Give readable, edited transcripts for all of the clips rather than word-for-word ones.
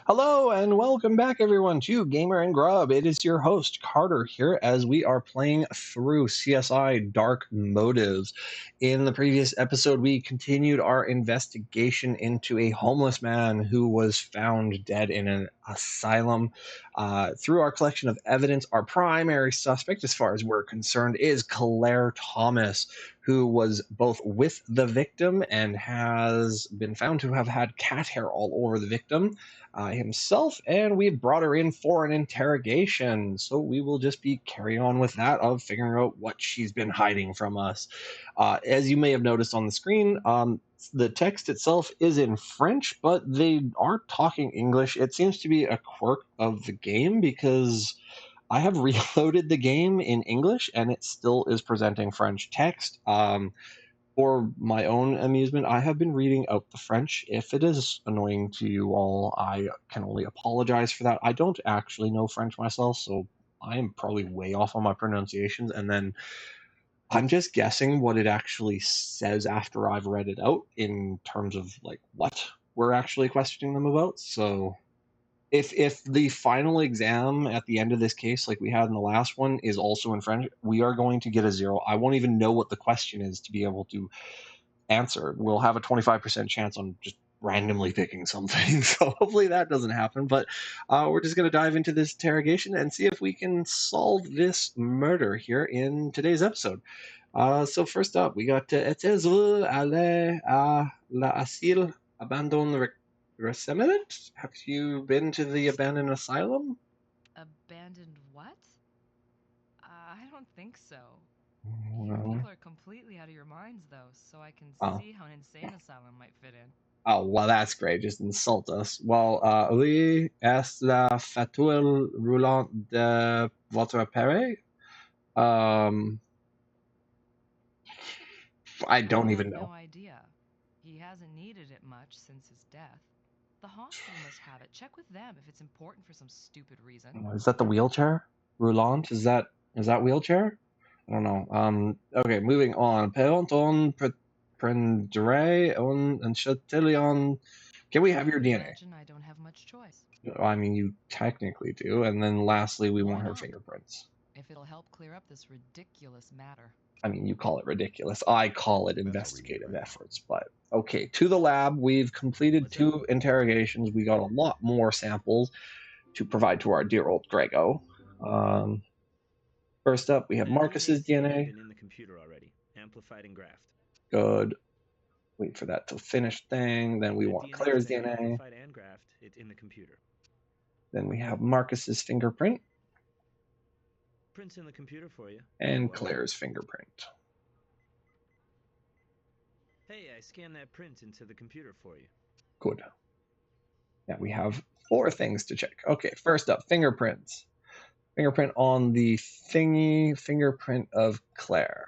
Hello and welcome back, everyone, to Gamer and Grub. It is your host, Carter, here as we are playing through CSI Dark Motives. In the previous episode, we continued our investigation into a homeless man who was found dead in an asylum. Through our collection of evidence, our primary suspect, as far as we're concerned, is Claire Thomas, who was both with the victim and has been found to have had cat hair all over the victim himself, and we've brought her in for an interrogation. So we will just be carrying on with that of figuring out what she's been hiding from us. As you may have noticed on the screen, the text itself is in French, but they are talking English. It seems to be a quirk of the game because I have reloaded the game in English and it still is presenting French text. For my own amusement, I have been reading out the French. If it is annoying to you all, I can only apologize for that. I don't actually know French myself, so I am probably way off on my pronunciations. And then I'm just guessing what it actually says after I've read it out in terms of like what we're actually questioning them about. So if the final exam at the end of this case, like we had in the last one, is also in French, we are going to get a 0. I won't even know what the question is to be able to answer. We'll have a 25% chance on just randomly picking something. So hopefully that doesn't happen. But we're just going to dive into this interrogation and see if we can solve this murder here in today's episode. So first up, we got Était-vous allé à l'asile abandonné récemment? Have you been to the abandoned asylum? Abandoned what? I don't think so. You Well, people are completely out of your minds, though, so I can oh. see how an insane asylum might fit in. Oh, well, that's great. Just insult us. Well, oui, est la fatule roulante de votre père? Um, I don't I even have know. no idea. He hasn't needed it much since his death. The hospital must have it. Check with them if it's important for some stupid reason. Is that the wheelchair? Roulant? Is that wheelchair? I don't know. Okay, moving on. Peont on prendere un chatillon. Can we have your DNA? Imagine I don't have much choice. I mean, you technically do. And then lastly, we Why want her not? fingerprints. If it'll help clear up this ridiculous matter. I mean, you call it ridiculous. I call it investigative efforts. But okay, to the lab. We've completed 2 interrogations. We got a lot more samples to provide to our dear old Grego. Um, First up, we have Marcus's DNA. In the computer already, amplified and graphed. Good. Wait for that to finish thing. Then we want Claire's DNA. Amplified and graphed, it's in the computer. Then we have Marcus's fingerprint. Print's in the computer for you. And Claire's fingerprint. Hey, I scanned that print into the computer for you. Good. Now we have 4 things to check. Okay, first up, fingerprints. Fingerprint on the thingy, fingerprint of Claire.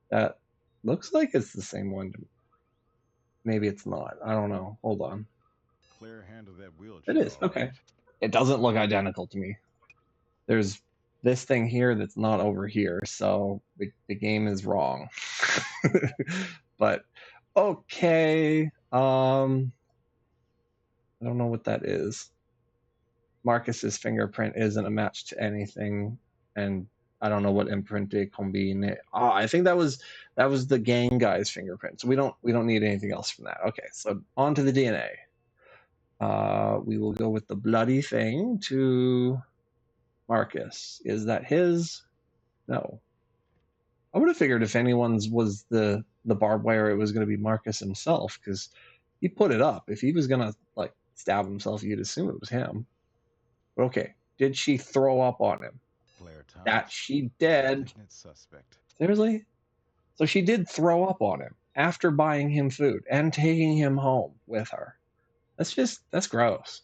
That looks like it's the same one. Maybe it's not. I don't know. Hold on. Claire handled that wheelchair. It is. Okay. It doesn't look identical to me. There's this thing here that's not over here, so the game is wrong. But okay. I don't know what that is. Marcus's fingerprint isn't a match to anything, and I don't know what imprinte combine. I think that was the gang guy's fingerprint. So we don't need anything else from that. Okay, so on to the DNA. We will go with the bloody thing to Marcus. Is that his? No. I would have figured if anyone's was the barbed wire, it was going to be Marcus himself, because he put it up. If he was going to like stab himself, you'd assume it was him. But okay, did she throw up on him? Claire Thomas. That she did. Suspect. Seriously? So she did throw up on him after buying him food and taking him home with her. That's gross.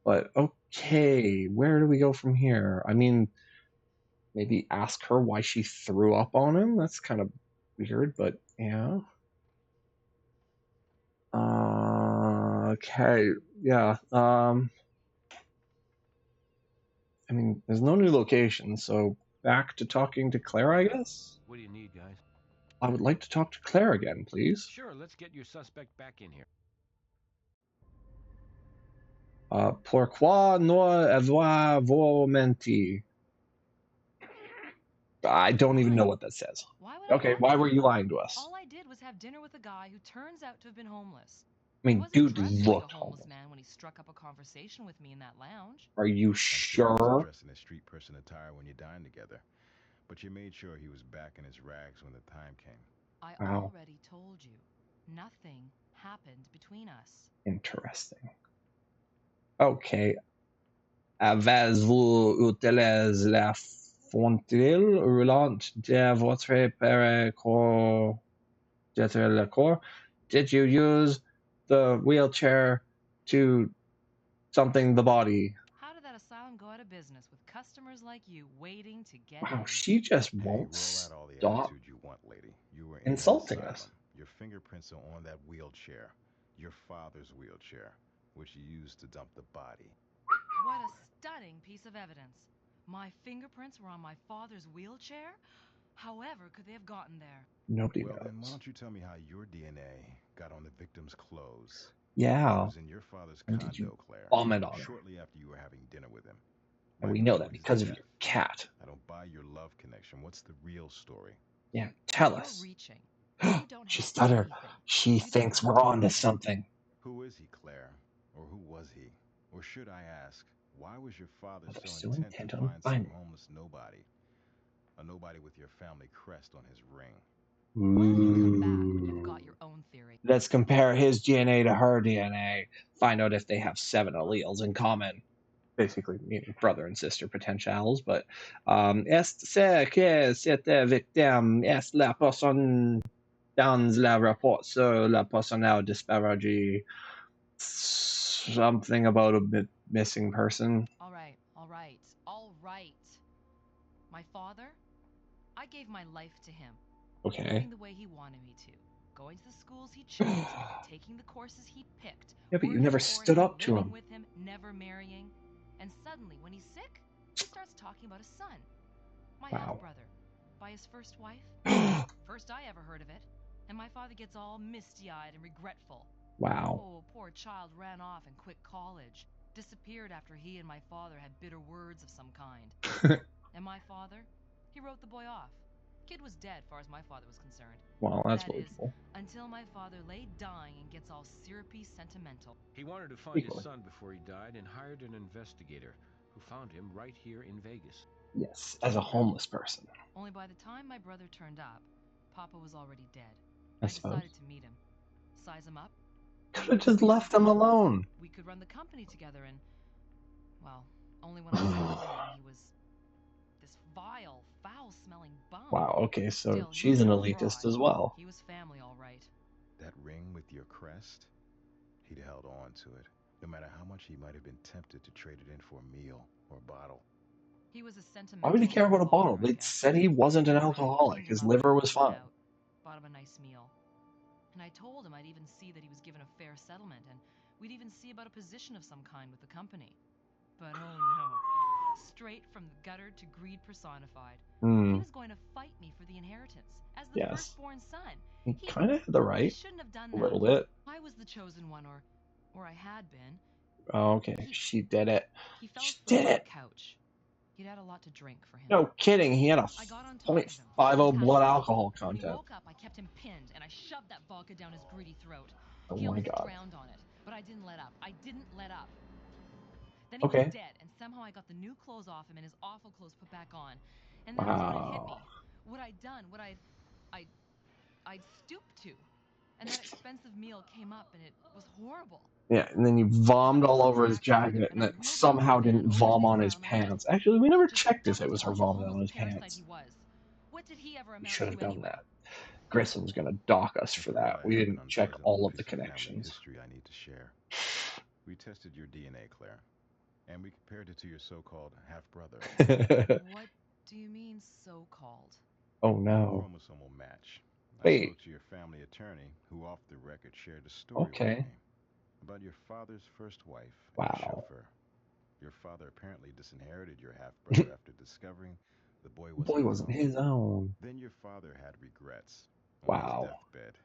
But okay, where do we go from here? I mean, maybe ask her why she threw up on him. That's kind of weird, but yeah. Okay, yeah. I mean, there's no new location, so back to talking to Claire, I guess? What do you need, guys? I would like to talk to Claire again, please. Sure, let's get your suspect back in here. Pourquoi ne avoir menti? I don't even know what that says. Why would I Okay, lie why to were you? you lying to us? All I did was have dinner with a guy who turns out to have been homeless. I He mean, wasn't dude dressed like a looked homeless homeless. man when he struck up a conversation with me in that lounge. Are you I'm sure he was sure? dressed in his street person attire when you dined together, but you made sure he was back in his rags when the time came. I Wow. already told you. Nothing happened between us. Interesting. Okay. Avez-vous utilisé la fontaine roulante de votre père corps? Did you use the wheelchair to something the body? How did that asylum go out of business with customers like you waiting to get Wow, in? she just Hey, won't roll out all the stop attitude you want, lady. You were in insulting an us. asylum. Your fingerprints are on that wheelchair, your father's wheelchair, which you used to dump the body. What a stunning piece of evidence. My fingerprints were on my father's wheelchair? However could they have gotten there? Nobody Well, then why knows. don't you tell me how your DNA got on the victim's clothes? Yeah. It was in your father's And did you condo, Claire, vomit on her? shortly after you were having dinner with him. And My we know point that is because of death. your cat. I don't buy your love connection. What's the real story? Yeah, tell You're us. reaching. You don't She have stuttered. anything. She You don't thinks know we're on to anything. something. Who is he, Claire? Or who was he? Or should I ask, why was your father Oh, they're so so intent to intent on find some finding. homeless nobody? A nobody with your family crest on his ring. Why don't you come back when you've got Ooh. your own theory? Let's compare his DNA to her DNA. Find out if they have 7 alleles in common. Basically, meaning brother and sister potentials. But est ce que cette victime est la personne dans le rapport sur la personnelle disparagée? Something about a missing person. All right, all right, all right. My father? I gave my life to him. Okay. Living the way he wanted me to. Going to the schools he chose, taking the courses he picked. Yeah, but you working never for stood him, up to living him. with him, never marrying. And suddenly, when he's sick, he starts talking about his son. My Wow. half-brother. By his first wife. First I ever heard of it. And my father gets all misty-eyed and regretful. Wow. Oh, poor child ran off and quit college. Disappeared after he and my father had bitter words of some kind. And my father? He wrote the boy off. Kid was dead, far as my father was concerned. Well, that's That is, believable. until my father lay dying and gets all syrupy sentimental. He wanted to find his Equally. son before he died and hired an investigator who found him right here in Vegas. Yes, as a homeless person. Only by the time my brother turned up, Papa was already dead. I I suppose. decided to meet him, size him up. Could have just left him alone. We could run the company together and, well, only when I saw him, he was this vile, foul-smelling bum. Wow, okay, so Still, he she's an was a elitist fraud. as well. He was family, all right. That ring with your crest? He'd held on to it, no matter how much he might have been tempted to trade it in for a meal or a bottle. He was a sentimental. Why would he care about a bottle? alcoholic, I They guess. said he wasn't an Anyway, I alcoholic. cleaned His him up liver when he was got fine. out, bought him a nice meal. And I told him I'd even see that he was given a fair settlement, and we'd even see about a position of some kind with the company. But oh no, straight from the gutter to greed personified. He was going to fight me for the inheritance, as the Yes. firstborn son. He kind of had the He right. shouldn't have done A that. little bit. I was the chosen one, or I had been. Oh, okay, she did it. He fell She asleep did on it. the couch. He'd had a lot to drink for him. No kidding. He had a I got on top of him. 0.50 blood Passionately. alcohol When he content. woke up, I kept him pinned, and I shoved that vodka down his greedy throat. Oh He my almost god. drowned on it, but I didn't let up. I didn't let up. Then he Okay. was dead, and somehow I got the new clothes off him and his awful clothes put back on. And that was when it hit me. Wow. What I'd done, what I'd stooped to. And that expensive meal came up, and it was horrible. Yeah, and then you vommed all over his jacket, and it somehow didn't vom on his pants. Actually, we never checked if it was her vomiting on his pants. What did he ever We amount should have to done anyway? that. Grissom's gonna dock us for After all, that. I We have an didn't check unpardonable all of piece the family connections. history I need to share. We tested your DNA, Claire, and we compared it to your so-called half-brother. What do you mean, so-called? Oh no. Chromosomal match. I Wait. spoke to your family attorney, who off the record shared a story with Okay. me about your father's first wife and Wow. chauffeur. Your father apparently disinherited your half-brother after discovering the boy The boy wasn't his own. Then your father had regrets on his Wow. deathbed.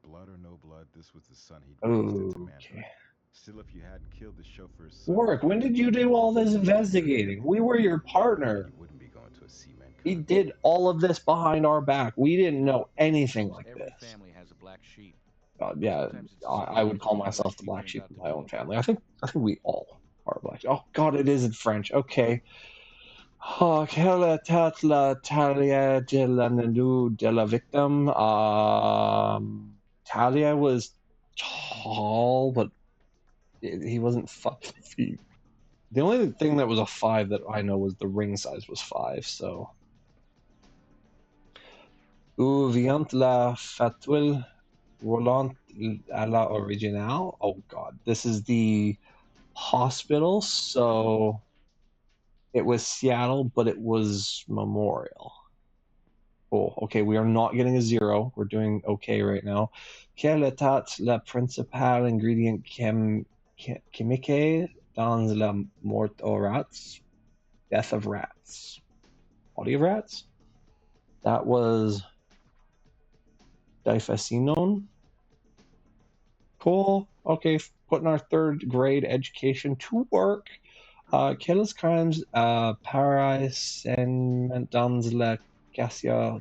Blood or no blood, this was the son he'd raised into manhood. Okay. Still, if you hadn't killed the chauffeur's son, Warwick, when did you do all this investigating? We were your partner. you wouldn't be going to a cement He con. did all of this behind our back. We didn't know anything Almost like every this. family has a black sheep. Yeah, Sometimes it's I would call supernaturally myself the risky black turns sheep out of to my be. own family. I think we all are black. Oh God, it is in French. Okay. Oh, quelle était la taille de l'anneau de la victime? Talia was tall, but he wasn't 5 feet. The only thing that was a 5 that I know was the ring size was 5. So, où vient la fatule Roland à la originale? Oh God, this is the hospital. So it was Seattle, but it was Memorial. Cool. Okay, we are not getting a 0. We're doing okay right now. Quelle était la principale ingrédient chimique dans la mort aux rats? Death of rats. Body of rats? That was diphenol. Cool. Okay, putting our 3rd grade education to work. Quels crimes paraissent dans la cassia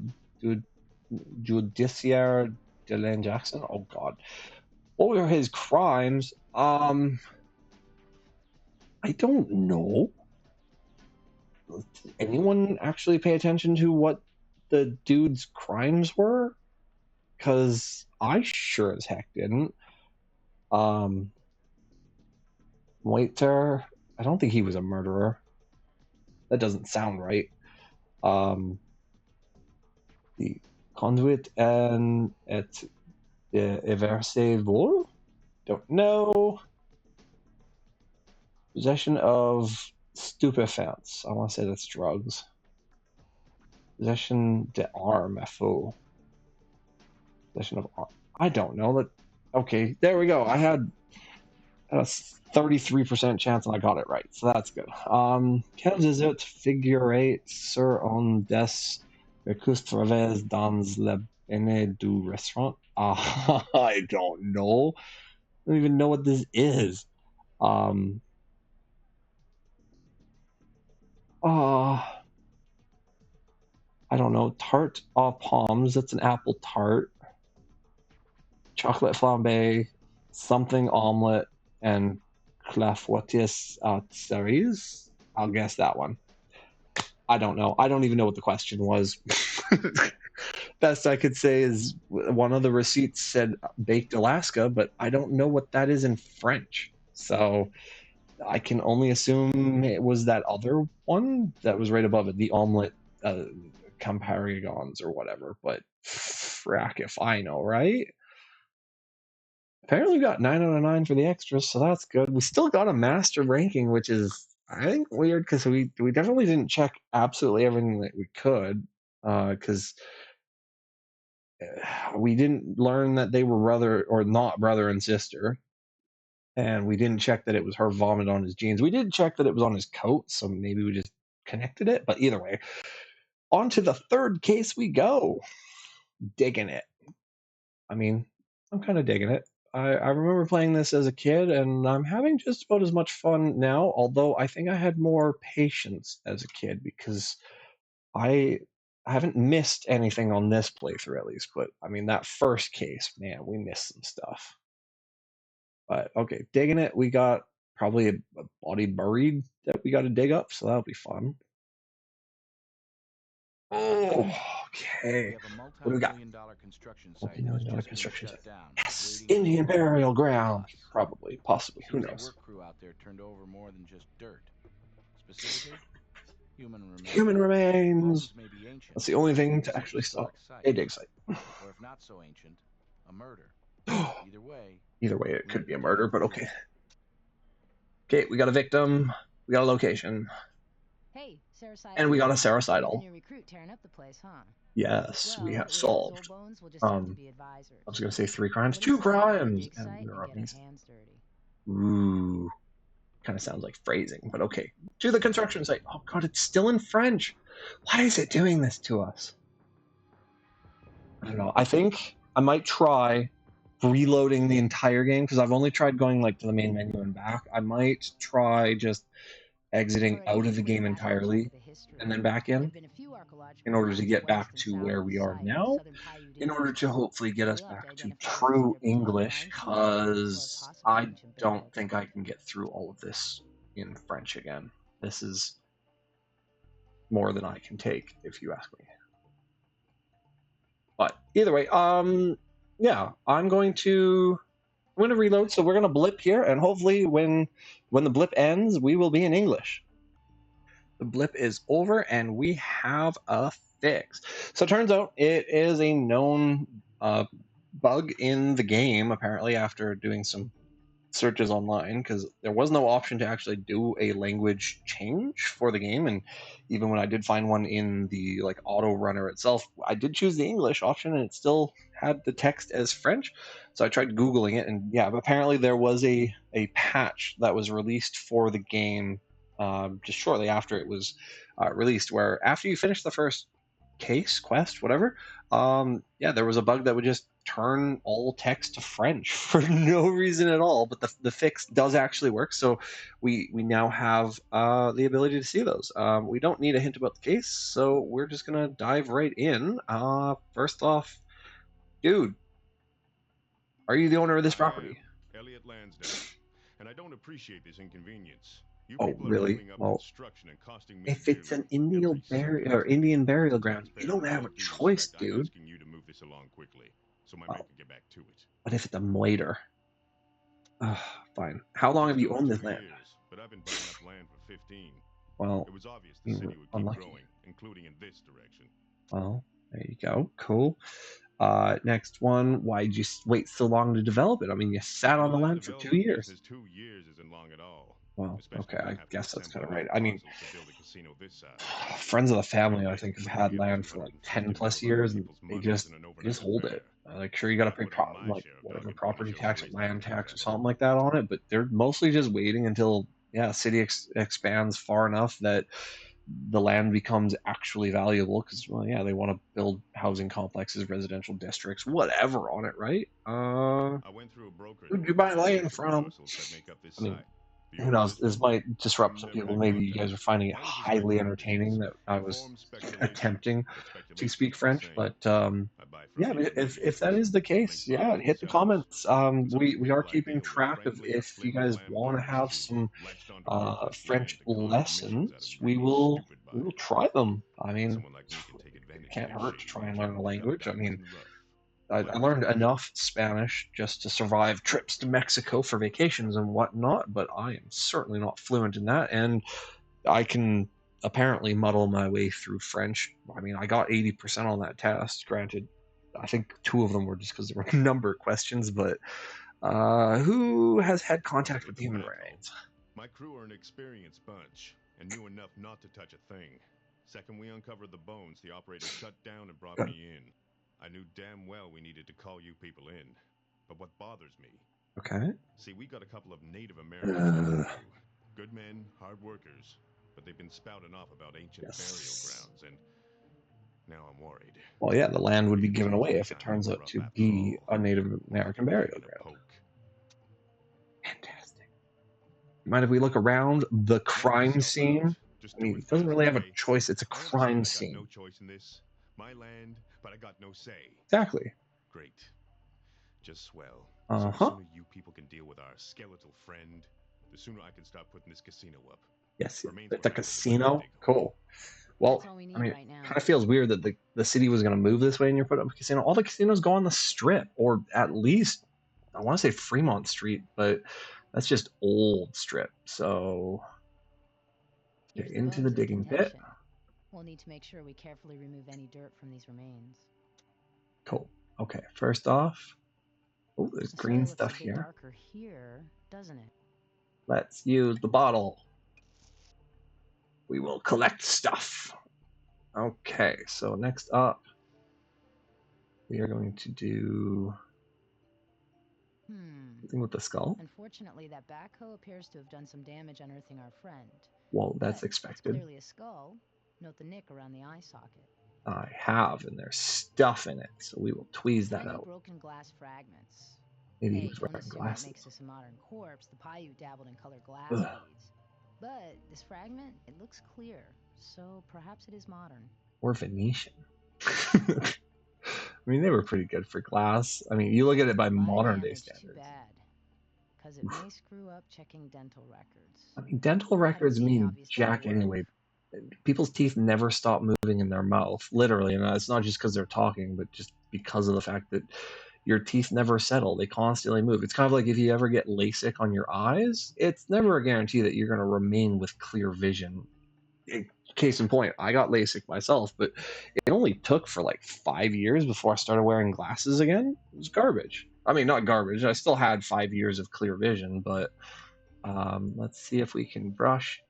judiciaire de Lane Jackson? Oh God. What were his crimes? I don't know. Did anyone actually pay attention to what the dude's crimes were? Because I sure as heck didn't. Waiter, I don't think he was a murderer. That doesn't sound right. The conduit and et everse vol? Don't know. Possession of stupefacts. I want to say that's drugs. Possession d'arme, FO. Possession of arm. I don't know. That. Okay, there we go. I had a 33% chance and I got it right, so that's good. Quel dessert figure sur un des recoustraves dans le menu du restaurant? I don't know. I don't even know what this is. I don't know. Tarte aux pommes. That's an apple tart. Chocolate flambe, something omelet, and clafoutis cerise. I'll guess that one. I don't know. I don't even know what the question was. Best I could say is one of the receipts said baked Alaska, but I don't know what that is in French. So I can only assume it was that other one that was right above it, the omelet comparigons or whatever. But frack if I know, right? Apparently we got 9 out of 9 for the extras, so that's good. We still got a master ranking, which is, I think, weird because we definitely didn't check absolutely everything that we could, because we didn't learn that they were brother or not brother and sister, and we didn't check that it was her vomit on his jeans. We did check that it was on his coat, so maybe we just connected it. But either way, on to the 3rd case we go. Digging it. I mean, I'm kind of digging it. I remember playing this as a kid, and I'm having just about as much fun now, although I think I had more patience as a kid because I haven't missed anything on this playthrough at least, but I mean, that first case, man, we missed some stuff. But okay, digging it. We got probably a body buried that we got to dig up, so that'll be fun. Oh, okay. What do we got? Multi-million-dollar construction site Multi-million-dollar has just been construction shut site. down. Yes, waiting Indian for burial ground. chaos. Probably, possibly. Who Seems the knows? work crew out there turned over more than just dirt. Specifically, human remains. Human remains. Bones may be ancient, That's the only thing but to it's an actually stop historic a site. dig site. Or if not so ancient, a murder. Either way, it we could need be a to murder, dig but through okay. it. Okay, we got a victim. We got a location. Hey, And we got a Saracidal. new recruit tearing up the place, huh? Yes, we have solved. Bones will just I have to be advisors. was going to say 3 crimes. What do you 2 say we go to the crimes! dig site And there and are get these. our hands dirty? Ooh. Kind of sounds like phrasing, but okay. To the construction site. Oh god, it's still in French. Why is it doing this to us? I don't know. I think I might try reloading the entire game because I've only tried going like to the main menu and back. I might try just exiting Alright, out of the quick game background check entirely of the history. and then back in There've been a few archaeological order to finds get west back and to south where of the we are site of now, southern Paiute in order to Indians. hopefully get us We'll have to back to identify these as true either pre-modern English, Mine people or because possibly I ancient don't burial think I ground. can get through all of this in French again. This is more than I can take, if you ask me. But either way, yeah, I'm going to reload. So we're going to blip here, and hopefully when the blip ends, we will be in English. The blip is over, and we have a fix. So it turns out it is a known bug in the game, apparently, after doing some searches online, because there was no option to actually do a language change for the game. And even when I did find one in the like auto runner itself, I did choose the English option and it still had the text as French. So I tried Googling it, and yeah, apparently there was a patch that was released for the game just shortly after it was released, where after you finish the first quest, whatever, yeah, there was a bug that would just turn all text to French for no reason at all. But the fix does actually work, so we now have the ability to see those. We don't need a hint about the case, so we're just gonna dive right in. First off, dude, are you the owner of this property? Elliot Lansdale, and I don't appreciate this inconvenience. You Oh, people are really? holding up Well, construction and costing me if it's an every second. Indian burial ground, you Taxpayer don't with have no a due choice, respect, I'm dude. asking you to move this along quickly, so my Oh. men can get back to it. What if it's a moiter? Fine. How long have you Still owned 2 this land? years, but I've been buying up land for 15. Well, It was obvious the city would keep unlucky. growing, including in this direction. Well, there you go. Cool. Next one. Why'd you wait so long to develop it? I mean, you sat on the land for 2 years. 2 years isn't long at all. Well, Especially okay, when I have to guess that's kind assemble of right. enough I mean, parcels to build a casino this size. friends of the family, I Anyway, think, have we had can land get for like 250 10 plus mil of other years, and people's they money just isn't an hold overnight it. affair. Like, sure, you got to I pay put on my like share of whatever dog and pony property shows to tax or raise the land casino tax or revenue. something like that on it, but they're mostly just waiting until city expands far enough that the land becomes actually valuable, because they want to build housing complexes, residential districts, whatever on it, right? I went through a broker Who'd to you buy acquire land most of the from? parcels that make up this I mean, site. The who owner of knows? this This one, might disrupt some never people. had Maybe you contact. guys are finding it Why was he highly entertaining speculating that I was Perform speculation. attempting But to speculation speak is the French. same. But I buy from yeah, but intermediaries. if that is the case, Link yeah, buyers hit and the sellers. comments. And some of the We are people I keeping deal with track of frankly are if you flipping guys want to have Lamborghinis some who latched onto worthless French land to conjure commissions out of lessons. We greedy, will stupid buyers. try them. I mean, Someone like me can take it advantage can't of their hurt to shady try and nature learn the and pick up language. I diamonds mean, in the rough. I Like learned this one. enough Spanish just to survive trips to Mexico for vacations and whatnot, but I am certainly not fluent in that, and I can apparently muddle my way through French. I mean, I got 80% on that test. Granted, I think 2 of them were just because there were number questions, but who has had contact with the human remains? My crew are an experienced bunch and knew enough not to touch a thing. Second we uncovered the bones, the operator shut down and brought me in. I knew damn well we needed to call you people in. But what bothers me... Okay. See, we got a couple of Native Americans. Good men, hard workers. But they've been spouting off about ancient burial grounds, and... now I'm worried. Well, yeah, the land would be given away if it turns out to be a Native American burial ground. Fantastic. Mind if we look around the crime scene? I mean, it doesn't really have a choice. It's a crime scene. No choice in this. My land, but I got no say. Exactly. Great. Just swell. So the sooner you people can deal with our skeletal friend, the sooner I can start putting this casino up. Yes, the casino? Cool. Well, I mean, it kind of feels weird that the city was going to move this way and you're putting up a casino. All the casinos go on the Strip, or at least, I want to say Fremont Street, but that's just old Strip. So, get into the digging pit. We'll need to make sure we carefully remove any dirt from these remains. Cool. Okay, first off, oh, there's green stuff here. Darker here, doesn't it? Let's use the bottle. We will collect stuff. Okay, so next up, we are going to do something with the skull. Unfortunately, that backhoe appears to have done some damage unearthing our friend. Well, that's expected. It's clearly a skull. Note the nick around the eye socket. I have, and there's stuff in it, so we will tweeze that out. Broken glass fragments. Maybe he Hey, was don't wearing assume that glasses. makes this a modern corpse. The Paiute dabbled in colored glass Ugh. beads. But this fragment, it looks clear, so perhaps it is modern. Or Venetian. I mean, they were pretty good for glass. I mean, you look at it by A lot of modern day damage, too standards. bad. Because it may screw up checking dental records. I mean, dental I don't records see any mean obvious jack paperwork. anyway. People's teeth never stop moving in their mouth, literally, and it's not just because they're talking, but just because of the fact that your teeth never settle. They constantly move. It's kind of like if you ever get LASIK on your eyes, it's never a guarantee that you're going to remain with clear vision. Case in point, I got LASIK myself, but it only took for like 5 years before I started wearing glasses again. It was garbage. I mean, not garbage. I still had 5 years of clear vision, but let's see if we can brush.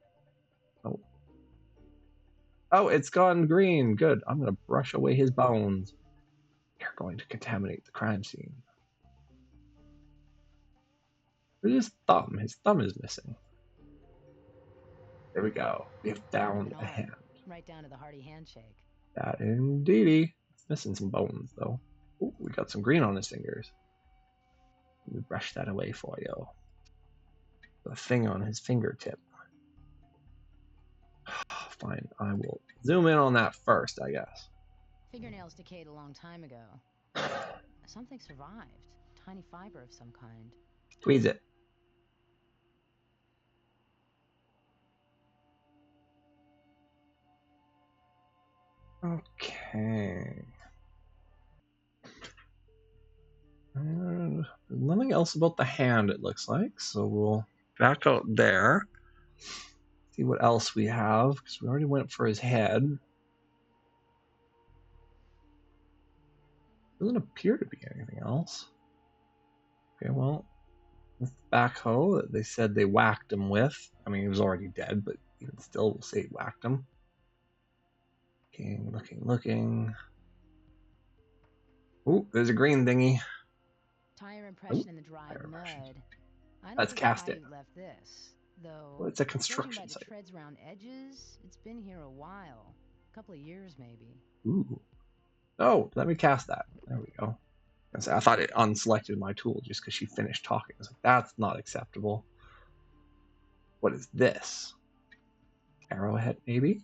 Oh, it's gone green. Good. I'm going to brush away his bones. You're going to contaminate the crime scene. Where's his thumb? His thumb is missing. There we go. We have found Moving a on, hand. right down to the hearty handshake. That indeedy. It's missing some bones, though. Ooh, we got some green on his fingers. Let me brush that away for you. The thing on his fingertip. Fine, I will zoom in on that first, I guess. Fingernails decayed a long time ago. Something survived. Tiny fiber of some kind. Squeeze it. Okay. There's nothing else about the hand, it looks like, so we'll back out there. See what else we have, because we already went for his head. Doesn't appear to be anything else. Okay, well, this backhoe that they said they whacked him with. I mean, he was already dead, but even still, we'll say whacked him. Looking. Ooh, there's a green thingy. Tire impression in the dried mud. I don't Let's think cast it. Paiute left this, though. Well, it's a Judging construction by the site. treads around edges, it's been here a while. A couple of years, maybe. Ooh. Oh, let me cast that. There we go. I thought it unselected my tool just because she finished talking. I was like, that's not acceptable. What is this? Arrowhead, maybe?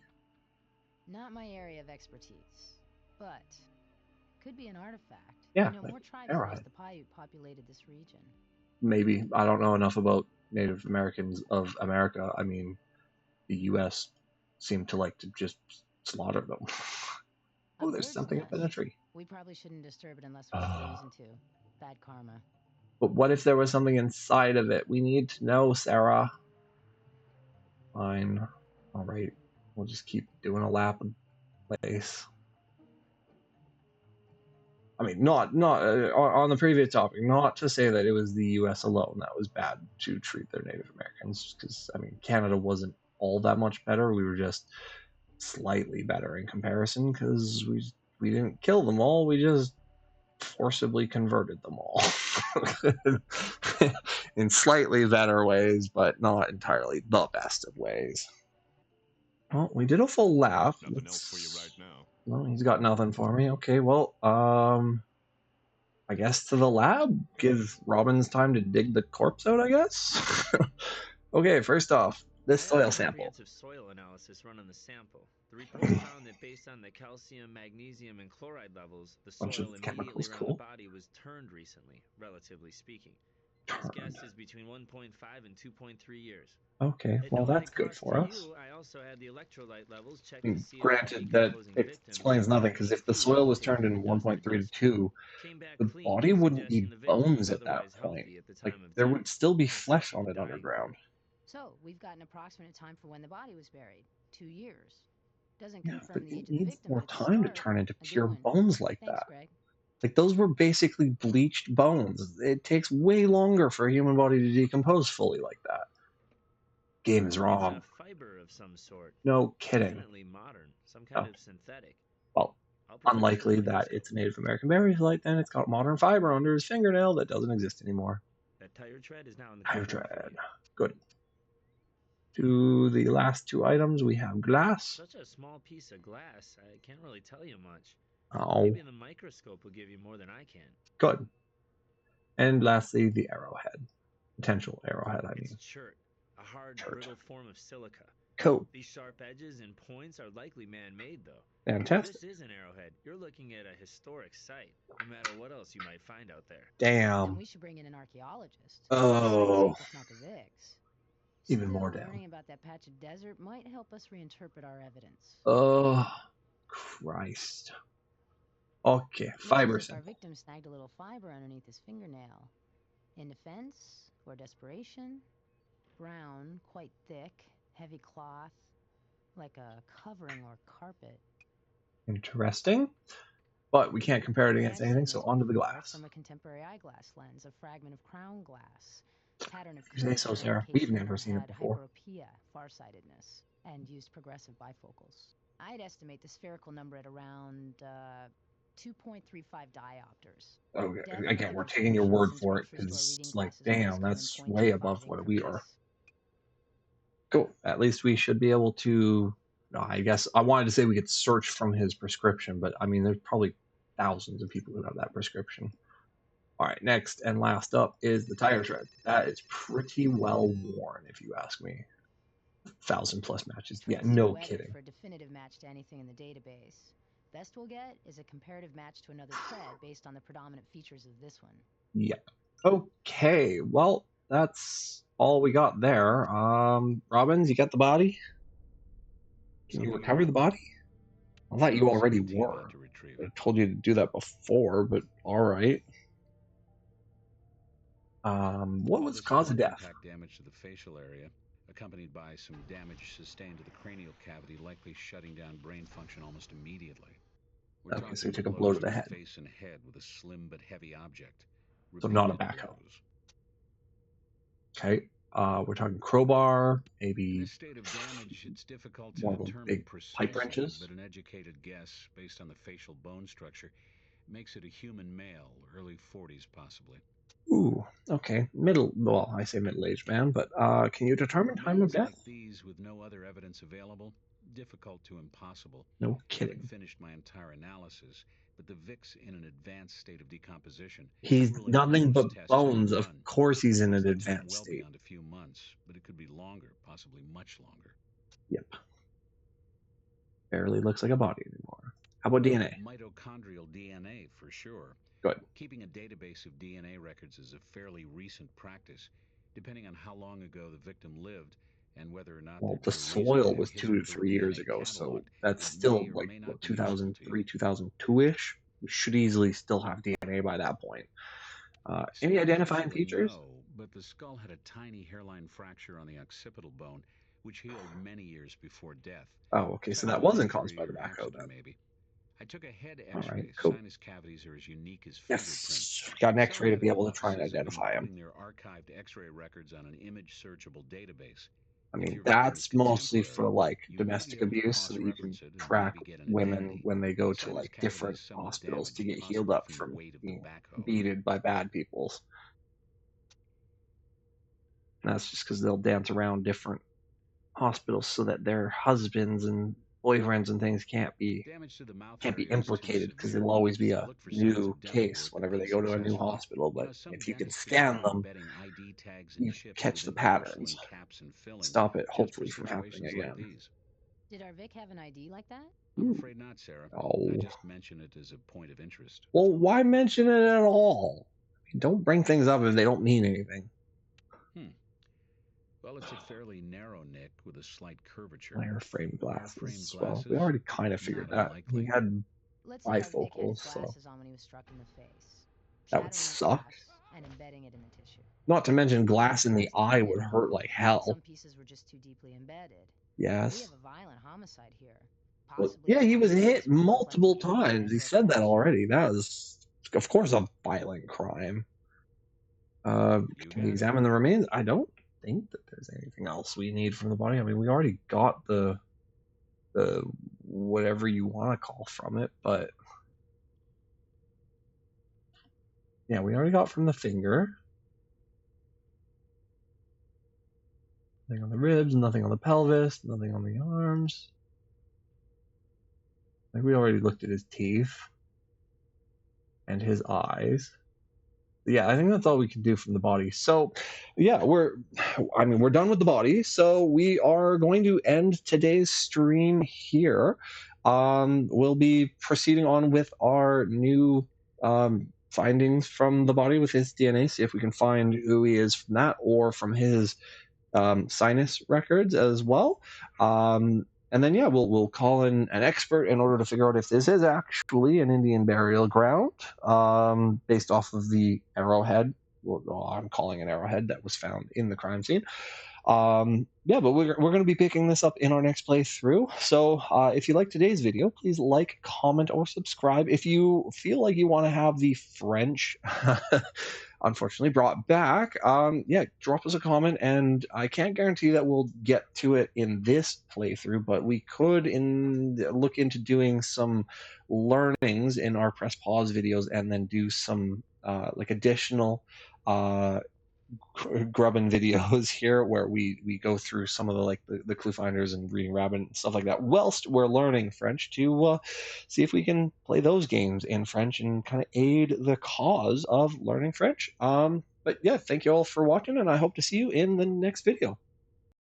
Not my area of expertise, but could be an artifact. Yeah, more tribes than arrowhead. just the Paiute populated this region. Maybe. I don't know enough about Native Americans of America. I mean, the U.S. seemed to like to just slaughter them. Oh, there's something up in a tree. We probably shouldn't disturb it unless we have reason to. Bad karma. But what if there was something inside of it? We need to know, Sarah. Fine. All right. We'll just keep doing a lap of place. I mean, not on the previous topic, not to say that it was the U.S. alone that was bad to treat their Native Americans, because, I mean, Canada wasn't all that much better. We were just slightly better in comparison, because we didn't kill them all. We just forcibly converted them all in slightly better ways, but not entirely the best of ways. Well, we did a full lap. Nothing else for you right now. No, he's got nothing for me. Okay, well, I guess to the lab. Give Robbins time to dig the corpse out, I guess. Okay, first off, this soil sample. Comprehensive soil analysis run on the sample. The report found that based on the calcium, magnesium, and chloride levels, the soil immediately around the body was turned recently, relatively speaking. His guess is between 1.5 and 2.3 years. Okay, well, that's good for us. I also had the electrolyte levels checked. Granted, that explains nothing, because if the soil was turned in 1.3 to 2, the body wouldn't need bones at that point. Like, there would still be flesh on it underground. So, we've got an approximate time for when the body was buried. 2 years. Doesn't Yeah, confirm but the age it of the needs victim. more time to turn into pure doing. bones like Thanks, that. Greg. Like, those were basically bleached bones. It takes way longer for a human body to decompose fully like that. Game is wrong. It's a fiber of some sort. No kidding. Definitely modern. Some kind of synthetic. Well, unlikely that it's a Native American burial site, then it's got modern fiber under his fingernail that doesn't exist anymore. That tire tread is now in the tire tread. Good. To the last two items, we have glass. Such a small piece of glass, I can't really tell you much. Oh. Maybe the microscope will give you more than I can. Good. And lastly, the arrowhead. Potential arrowhead, I mean. It's chert, a hard, Chert. brittle form of silica. Cool. These sharp edges and points are likely man-made, though. Fantastic. If this is an arrowhead, you're looking at a historic site, no matter what else you might find out there. Damn. Then we should bring in an archaeologist. Oh. If not the Vix. Even Still, more damn. learning about that patch of desert might help us reinterpret our evidence. Oh, Christ. Okay, fiber Notice if our sample. victim snagged a little fiber underneath his fingernail. In defense or desperation, brown, quite thick, heavy cloth, like a covering or carpet. Interesting. But we can't compare it against Match anything, so signals onto the before glass. From a contemporary eyeglass lens, a fragment of crown glass. Pattern of You say so, Sarah. We've never seen it before. Hyperopia, farsightedness, and used progressive bifocals. I'd estimate the spherical number at around 2.35 diopters. Okay, Definitely again, we're good taking your word since for it grocery store because, reading like, glasses always damn, come in that's way 0.25 above what we are. increments. Cool. At least we should be able to. No, I guess I wanted to say we could search from his prescription, but I mean, there's probably thousands of people who have that prescription. All right, next and last up is the tire tread. That is pretty well worn, if you ask me. 1,000+ matches. Yeah, Tread's too no wetted kidding. for a definitive match to anything in the database. Best we'll get is a comparative match to another tread based on the predominant features of this one. Yep. Okay, well, that's all we got there. Robbins, you got the body? Can you recover the body? I thought you already were. I told you to do that before, but all right. What was the cause of death? Impact damage to the facial area, accompanied by some damage sustained to the cranial cavity, likely shutting down brain function almost immediately. We're Okay, so he talking took a blow to blows the head. face and head with a slim but heavy object. So not a Repeated backhoe. blows. Okay, we're talking crowbar, In maybe this state of damage, it's difficult to one of them determine big pipe precisely, wrenches. but an educated guess based on the facial bone structure makes it a human male, early 40s possibly. Ooh, okay, well, I say middle-aged man, but can you determine time of Remains death? like these with no other evidence available, difficult to impossible. No I kidding. haven't finished my entire analysis, but the Vic's in an advanced state of decomposition. He's ruling out nothing but most tests bones. being Of done. course he's in an Steps are advanced well state. beyond a few months, but it could be longer, possibly much longer. Yep. Barely looks like a body anymore. How about DNA? Mitochondrial DNA, for sure. Good. Keeping a database of DNA records is a fairly recent practice, depending on how long ago the victim lived and whether or not Well, there'd the be a reason to soil have was his 2 or to her 3 years DNA ago, so cataloged. that's It still may or like may not what, be useful to 2003, you. 2002-ish. We should easily still have DNA by that point. Any identifying Superficially, features? no, but the skull had a tiny hairline fracture on the occipital bone, which healed many years before death. Oh, okay, so that Childhood wasn't caused injury by the or backhoe accident, then. maybe. I took a head All X-ray. right, cool. Sinus cavities are as unique as fingerprints. Yes, got an Some X-ray to be medical able to try and offices have been identify him. putting their archived X-ray records on an image-searchable database. I If mean, your victim is that's mostly for contemporary, like you may be domestic able to abuse, so that you can cross-reference it and track maybe get an women identity. when they go to Sinus like cavity different is somewhat hospitals to damaged, get healed possibly up from the from weight of the being backhoe. beaten by bad peoples. And that's just because they'll dance around different hospitals so that their husbands and boyfriends and things can't be Damage to the mouth implicated, area is too because severe, there'll always be so a look for signs new of dental case work whenever being they go to a new successful. hospital. But Some if you can dentists scan are them, embedding ID tags and you chips catch the within porcelain patterns, caps and fillings, stop it just for hopefully from happening situations like again. these. Did our Vic have an ID like that? I'm Ooh. afraid not, Sarah. Oh. I just mention it as a point of interest. Well, why mention it at all? Don't bring things up if they don't mean anything. Well, it's a fairly narrow nick with a slight curvature. Wireframe glasses. Wireframe Well, we glasses? already kind of figured Not that. unlikely. He had Let's say our Vic had his bifocals, so glasses on when he was struck in the face. that would Shattering the suck. glass and embedding it in the tissue. Not to mention glass in the eye would hurt like hell. Some pieces were just too deeply embedded. We Yes. have a violent homicide here. Well, Possibly yeah, he was something hit that's been multiple done by times. He for a said that crash. already. That was, of course, a violent crime. Can we examine the remains? I don't think that there's anything else we need from the body. I mean, we already got the whatever you want to call from it, but yeah, we already got from the finger. Nothing on the ribs, nothing on the pelvis, nothing on the arms. Like we already looked at his teeth and his eyes. Yeah, I think that's all we can do from the body. So, yeah, we're done with the body. So we are going to end today's stream here. We'll be proceeding on with our new findings from the body with his DNA. See if we can find who he is from that, or from his sinus records as well. And then, yeah, we'll call in an expert in order to figure out if this is actually an Indian burial ground, based off of the arrowhead. Well, I'm calling an arrowhead that was found in the crime scene. Yeah, but we're going to be picking this up in our next playthrough. So if you like today's video, please like, comment, or subscribe. If you feel like you want to have the French unfortunately brought back, yeah, drop us a comment, and I can't guarantee that we'll get to it in this playthrough, but we could look into doing some learnings in our press pause videos, and then do some like additional grubbing videos here where we go through some of the clue finders and reading rabbit and stuff like that, whilst we're learning French, to see if we can play those games in French and kind of aid the cause of learning French. But yeah, thank you all for watching, and I hope to see you in the next video.